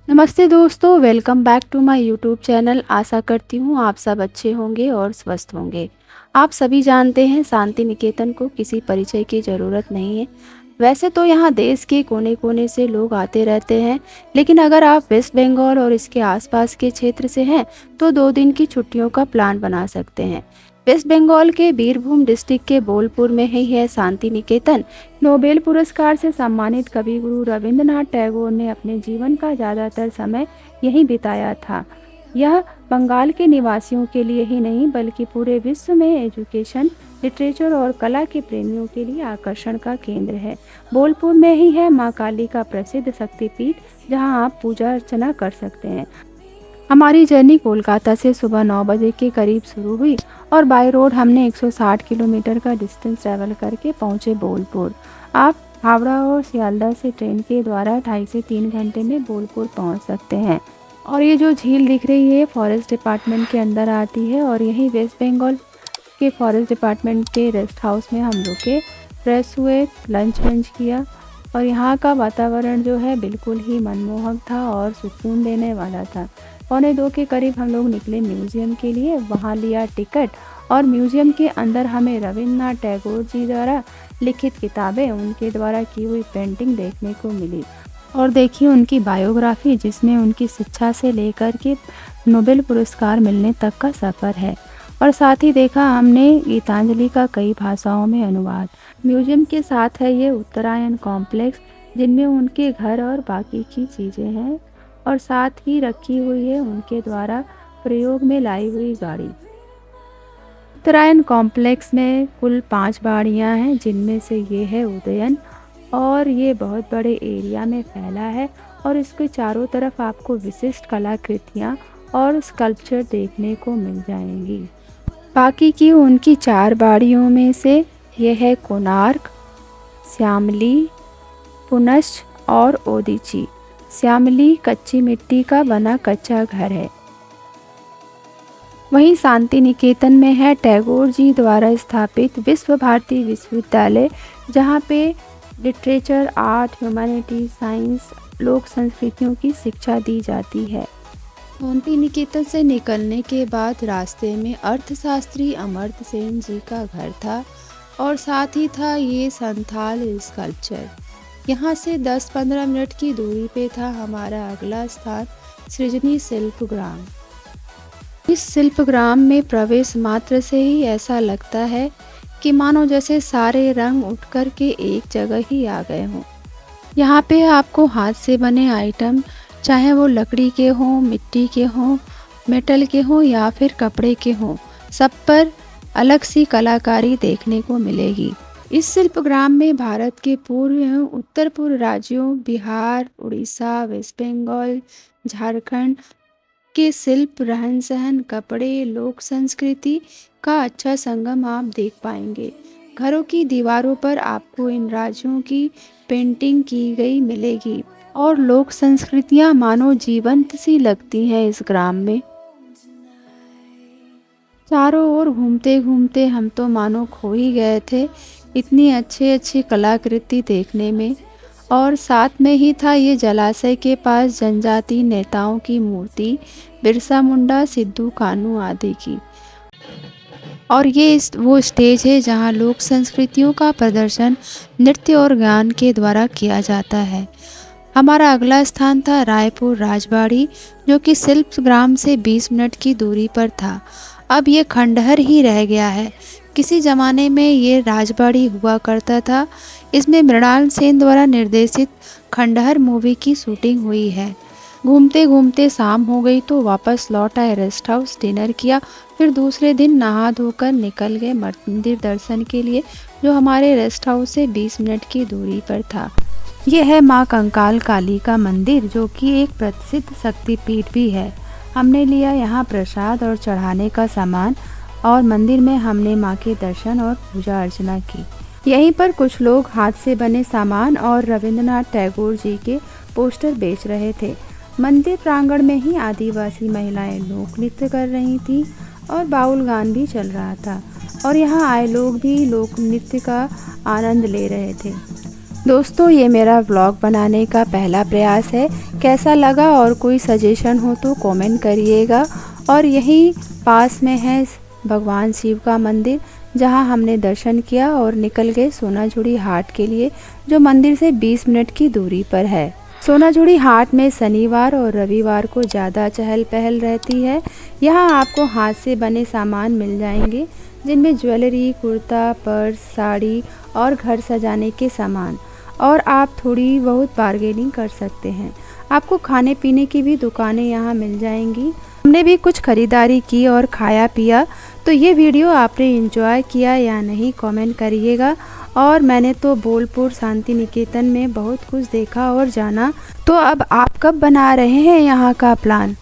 नमस्ते दोस्तों, welcome back to my YouTube channel. आशा करती हूँ आप सब अच्छे होंगे और स्वस्थ होंगे। आप सभी जानते हैं शांति निकेतन को किसी परिचय की ज़रूरत नहीं है। वैसे तो यहाँ देश के कोने कोने से लोग आते रहते हैं, लेकिन अगर आप वेस्ट बंगाल और इसके आसपास के क्षेत्र से हैं तो 2 दिन की छुट्टियों का प्लान बना सकते हैं। वेस्ट बंगाल के बीरभूम डिस्ट्रिक्ट के बोलपुर में ही है शांति निकेतन। नोबेल पुरस्कार से सम्मानित कवि गुरु रविंद्रनाथ टैगोर ने अपने जीवन का ज़्यादातर समय यहीं बिताया था। यह बंगाल के निवासियों के लिए ही नहीं बल्कि पूरे विश्व में एजुकेशन, लिटरेचर और कला के प्रेमियों के लिए आकर्षण का केंद्र है। बोलपुर में ही है माँ काली का प्रसिद्ध शक्तिपीठ, जहाँ आप पूजा अर्चना कर सकते हैं। हमारी जर्नी कोलकाता से सुबह 9 बजे के करीब शुरू हुई और बाय रोड हमने 160 किलोमीटर का डिस्टेंस ट्रैवल करके पहुंचे बोलपुर। आप हावड़ा और सियालदह से ट्रेन के द्वारा 2.5 से 3 घंटे में बोलपुर पहुंच सकते हैं। और ये जो झील दिख रही है फॉरेस्ट डिपार्टमेंट के अंदर आती है और यही वेस्ट बंगाल के फॉरेस्ट डिपार्टमेंट के रेस्ट हाउस में हम रुके, फ्रेश हुए, लंच किया। और यहाँ का वातावरण जो है बिल्कुल ही मनमोहक था और सुकून देने वाला था। 1:45 के करीब हम लोग निकले म्यूज़ियम के लिए, वहाँ लिया टिकट और म्यूज़ियम के अंदर हमें रविंद्रनाथ टैगोर जी द्वारा लिखित किताबें, उनके द्वारा की हुई पेंटिंग देखने को मिली। और देखिए उनकी बायोग्राफी, जिसमें उनकी शिक्षा से लेकर के नोबेल पुरस्कार मिलने तक का सफ़र है। और साथ ही देखा हमने गीतांजलि का कई भाषाओं में अनुवाद। म्यूज़ियम के साथ है ये उत्तरायण कॉम्प्लेक्स, जिनमें उनके घर और बाकी की चीज़ें हैं और साथ ही रखी हुई है उनके द्वारा प्रयोग में लाई हुई गाड़ी। उत्तरायण कॉम्प्लेक्स में कुल 5 बाड़ियाँ हैं, जिनमें से ये है उदयन और ये बहुत बड़े एरिया में फैला है और इसके चारों तरफ आपको विशिष्ट कलाकृतियाँ और स्कल्पचर देखने को मिल जाएंगी। बाकी की उनकी 4 बाड़ियों में से ये है कोणार्क, श्यामली, पुनश्च और ओदिची। श्यामली कच्ची मिट्टी का बना कच्चा घर है। वहीं शांति निकेतन में है टैगोर जी द्वारा स्थापित विश्व भारती विश्वविद्यालय, जहाँ पे लिटरेचर, आर्ट, ह्यूमैनिटी, साइंस, लोक संस्कृतियों की शिक्षा दी जाती है। शांति निकेतन से निकलने के बाद रास्ते में अर्थशास्त्री अमर्त्य सेन जी का घर था और साथ ही था ये संथाल स्कल्पचर। यहाँ से 10-15 मिनट की दूरी पे था हमारा अगला स्थान, सृजनी शिल्पग्राम। इस शिल्पग्राम में प्रवेश मात्र से ही ऐसा लगता है कि मानो जैसे सारे रंग उठ कर के एक जगह ही आ गए हों। यहाँ पे आपको हाथ से बने आइटम, चाहे वो लकड़ी के हों, मिट्टी के हों, मेटल के हों या फिर कपड़े के हों, सब पर अलग सी कलाकारी देखने को मिलेगी। इस शिल्पग्राम में भारत के पूर्व एवं उत्तर पूर्व राज्यों बिहार, उड़ीसा, वेस्ट बंगाल, झारखंड के शिल्प, रहन सहन, कपड़े, लोक संस्कृति का अच्छा संगम आप देख पाएंगे। घरों की दीवारों पर आपको इन राज्यों की पेंटिंग की गई मिलेगी और लोक संस्कृतियां मानो जीवंत सी लगती हैं इस ग्राम में। चारों ओर घूमते घूमते हम तो मानो खो ही गए थे, इतनी अच्छी अच्छी कलाकृति देखने में। और साथ में ही था ये जलाशय के पास जनजाति नेताओं की मूर्ति, बिरसा मुंडा, सिद्धू कान्हू आदि की। और ये वो स्टेज है जहाँ लोक संस्कृतियों का प्रदर्शन नृत्य और गान के द्वारा किया जाता है। हमारा अगला स्थान था रायपुर राजबाड़ी, जो कि शिल्पग्राम से 20 मिनट की दूरी पर था। अब ये खंडहर ही रह गया है। किसी ज़माने में ये राजबाड़ी हुआ करता था। इसमें मृणाल सेन द्वारा निर्देशित खंडहर मूवी की शूटिंग हुई है। घूमते घूमते शाम हो गई तो वापस लौट आए, रेस्ट हाउस, डिनर किया, फिर दूसरे दिन नहा धोकर निकल गए मंदिर दर्शन के लिए, जो हमारे रेस्ट हाउस से 20 मिनट की दूरी पर था। यह है माँ कंकाल काली का मंदिर, जो कि एक प्रसिद्ध शक्तिपीठ भी है। हमने लिया यहाँ प्रसाद और चढ़ाने का सामान और मंदिर में हमने माँ के दर्शन और पूजा अर्चना की। यहीं पर कुछ लोग हाथ से बने सामान और रविंद्रनाथ टैगोर जी के पोस्टर बेच रहे थे। मंदिर प्रांगण में ही आदिवासी महिलाएं लोक नृत्य कर रही थीं और बाउल गान भी चल रहा था और यहाँ आए लोग भी लोक नृत्य का आनंद ले रहे थे। दोस्तों ये मेरा व्लॉग बनाने का पहला प्रयास है। कैसा लगा और कोई सजेशन हो तो कमेंट करिएगा। और यहीं पास में है भगवान शिव का मंदिर, जहां हमने दर्शन किया और निकल गए सोनाझुरी हाट के लिए, जो मंदिर से 20 मिनट की दूरी पर है। सोनाझुरी हाट में शनिवार और रविवार को ज़्यादा चहल पहल रहती है। यहाँ आपको हाथ से बने सामान मिल जाएंगे, जिनमें ज्वेलरी, कुर्ता, पर्स, साड़ी और घर सजाने के सामान। और आप थोड़ी बहुत बार्गेनिंग कर सकते हैं। आपको खाने पीने की भी दुकानें यहाँ मिल जाएंगी। हमने भी कुछ खरीदारी की और खाया पिया। तो ये वीडियो आपने एंजॉय किया या नहीं कमेंट करिएगा। और मैंने तो बोलपुर शांति निकेतन में बहुत कुछ देखा और जाना। तो अब आप कब बना रहे हैं यहाँ का प्लान?